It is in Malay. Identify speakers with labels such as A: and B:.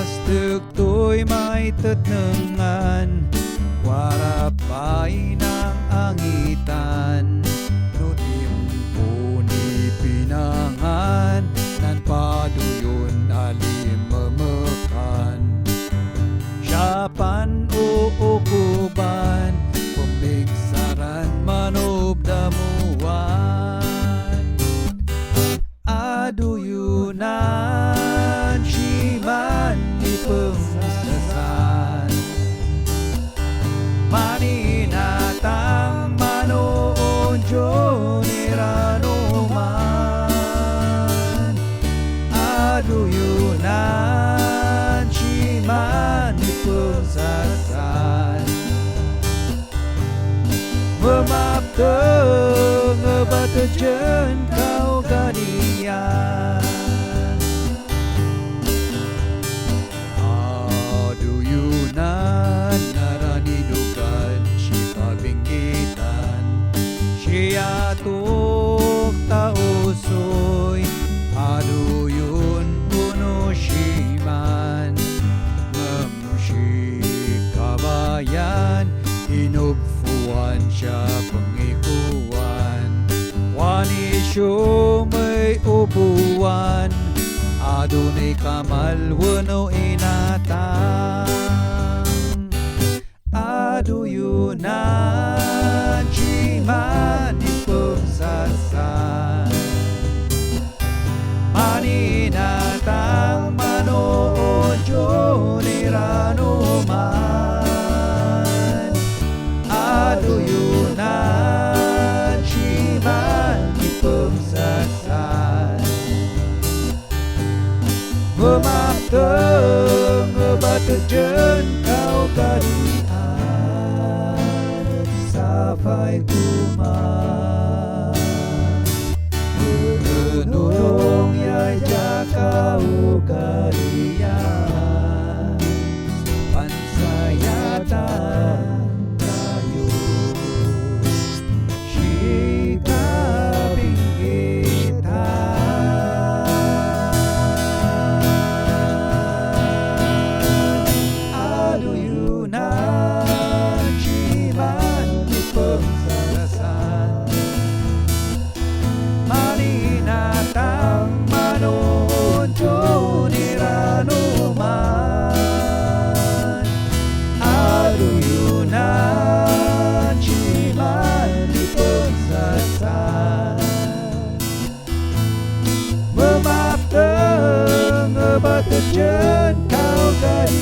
A: Hastag to'y may tatnangan, warap ay ng angitan. Nutim po ni pinangan, nan paduyon alimamakan. Siyapan o ukuban, pumigsaran manobdamuan. Aduyunan, siman ipengsasan. Maninatang manoonjo niranuman. Aduyunan, siman ipengsasan. Memapteng ngebatajen kau ganian. Aduyunan naranidugan si kabinggitan. Siya tuk tausoy, aduyun puno siman. Ngem si kabayan, inubfuan siya pangikuan. Wanisyo may ubuan, adunay kamal wano inatang. Aduyunan, siman ipengsasan. Maninatang manoonjo niranuman. Aduyunan, siman ipengsasan. Memapteng ngebatajen kau kadian. Sampai kumah menulung ya jakau kadian. Pansayatan kayu Shika binggitan. Aduyunan, siman ipengsasan. Maninatang manoonjo niranuman. Aduyunan, siman ipengsasan. Memapteng ngebatajen kau kadian.